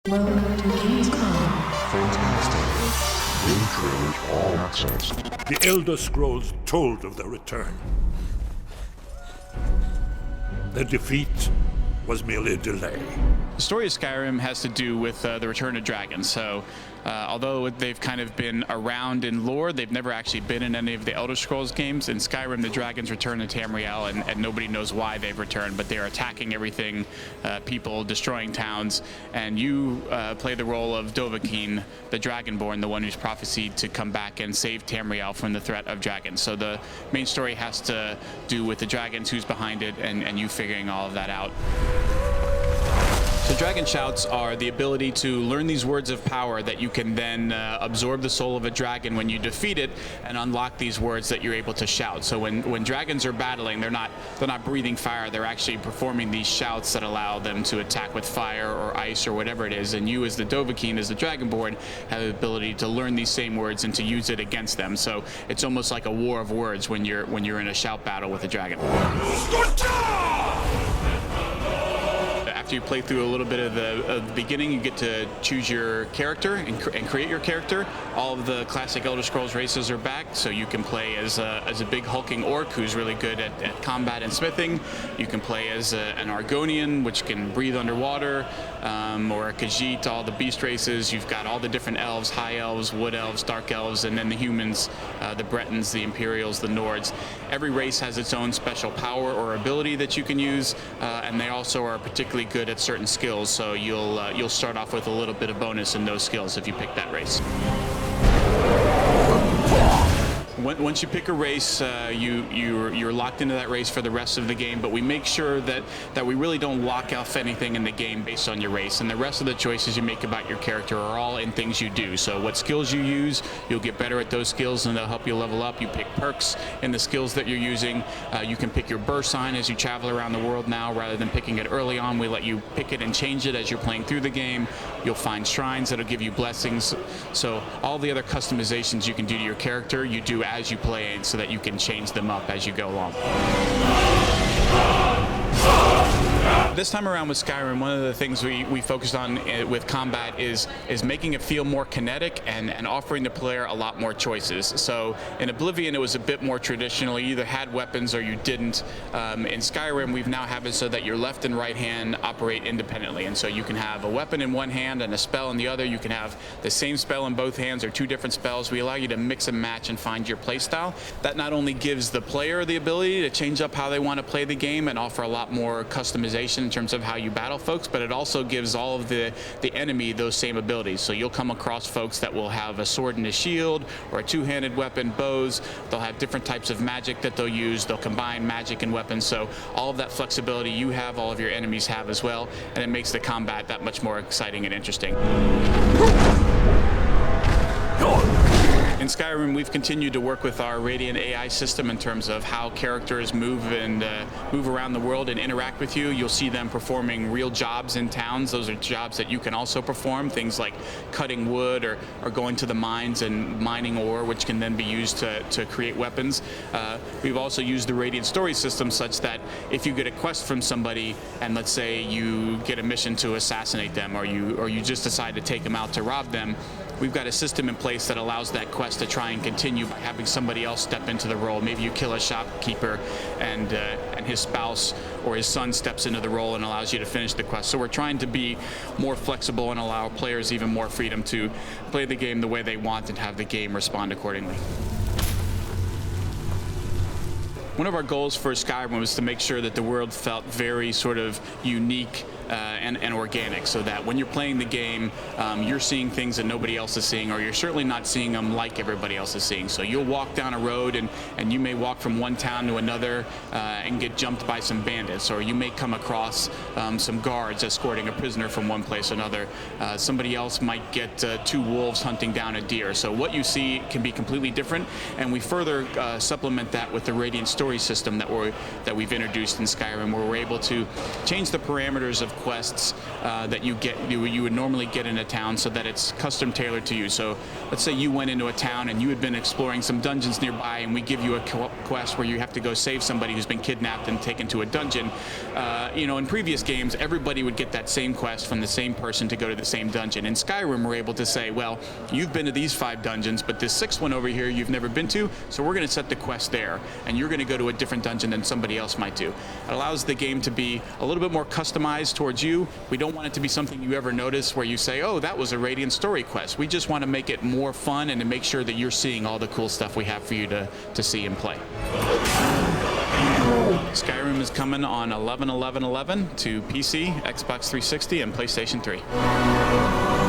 Welcome to Gamescom. Fantastic. Game trailers all access. The Elder Scrolls told of their return. Their defeat was merely a delay. The story of Skyrim has to do with the return of dragons. So, although they've kind of been around in lore, they've never actually been in any of the Elder Scrolls games. In Skyrim, the dragons return to Tamriel, and nobody knows why they've returned, but they're attacking everything, people, destroying towns, and you play the role of Dovahkiin, the Dragonborn, the one who's prophesied to come back and save Tamriel from the threat of dragons. So the main story has to do with the dragons, who's behind it, and you figuring all of that out. So dragon shouts are the ability to learn these words of power that you can then absorb the soul of a dragon when you defeat it and unlock these words that you're able to shout. So when dragons are battling, they're not breathing fire, they're actually performing these shouts that allow them to attack with fire or ice or whatever it is. And you, as the Dovahkiin, as the Dragonborn, have the ability to learn these same words and to use it against them. So it's almost like a war of words when you're in a shout battle with a dragon. After you play through a little bit of the beginning, you get to choose your character and create your character. All of the classic Elder Scrolls races are back, so you can play as a big hulking orc who's really good at combat and smithing. You can play as an Argonian, which can breathe underwater, or a Khajiit, all the beast races. You've got all the different elves, high elves, wood elves, dark elves, and then the humans, the Bretons, the Imperials, the Nords. Every race has its own special power or ability that you can use, and they also are particularly good at certain skills, so you'll start off with a little bit of bonus in those skills if you pick that race. Once you pick a race, you're locked into that race for the rest of the game, but we make sure that we really don't lock off anything in the game based on your race, and the rest of the choices you make about your character are all in things you do. So what skills you use, you'll get better at those skills and they'll help you level up. You pick perks in the skills that you're using. You can pick your birth sign as you travel around the world now, rather than picking it early on. We let you pick it and change it as you're playing through the game. You'll find shrines that'll give you blessings. So all the other customizations you can do to your character, you do as you play, so that you can change them up as you go along. This time around with Skyrim, one of the things we focused on with combat is making it feel more kinetic and offering the player a lot more choices. So in Oblivion, it was a bit more traditional. You either had weapons or you didn't. In Skyrim, we've now have it so that your left and right hand operate independently. And so you can have a weapon in one hand and a spell in the other. You can have the same spell in both hands or two different spells. We allow you to mix and match and find your play style. That not only gives the player the ability to change up how they want to play the game and offer a lot more customization in terms of how you battle folks, but it also gives all of the enemy those same abilities. So you'll come across folks that will have a sword and a shield or a two-handed weapon, bows. They'll have different types of magic that they'll use. They'll combine magic and weapons. So all of that flexibility you have, all of your enemies have as well, and it makes the combat that much more exciting and interesting. In Skyrim, we've continued to work with our Radiant AI system in terms of how characters move around the world and interact with you. You'll see them performing real jobs in towns. Those are jobs that you can also perform, things like cutting wood or going to the mines and mining ore, which can then be used to create weapons. We've also used the Radiant story system such that if you get a quest from somebody and let's say you get a mission to assassinate them or you just decide to take them out to rob them, we've got a system in place that allows that quest to try and continue by having somebody else step into the role. Maybe you kill a shopkeeper and his spouse or his son steps into the role and allows you to finish the quest. So we're trying to be more flexible and allow players even more freedom to play the game the way they want and have the game respond accordingly. One of our goals for Skyrim was to make sure that the world felt very sort of unique and organic, so that when you're playing the game, you're seeing things that nobody else is seeing, or you're certainly not seeing them like everybody else is seeing. So you'll walk down a road and you may walk from one town to another and get jumped by some bandits, or you may come across some guards escorting a prisoner from one place to another. Somebody else might get two wolves hunting down a deer. So what you see can be completely different, and we further supplement that with the Radiant story system that we've introduced in Skyrim, where we're able to change the parameters of quests that you would normally get in a town, so that it's custom tailored to you. So let's say you went into a town and you had been exploring some dungeons nearby, and we give you a quest where you have to go save somebody who's been kidnapped and taken to a dungeon. In previous games, everybody would get that same quest from the same person to go to the same dungeon. In Skyrim, we're able to say, well, you've been to these 5 dungeons, but this 6th one over here you've never been to, so we're going to set the quest there, and you're going to go to a different dungeon than somebody else might do. It allows the game to be a little bit more customized towards you. We don't want it to be something you ever notice where you say, oh, that was a Radiant story quest. We just want to make it more fun and to make sure that you're seeing all the cool stuff we have for you to see and play. Skyrim is coming on 11/11/11 to PC, Xbox 360, and PlayStation 3.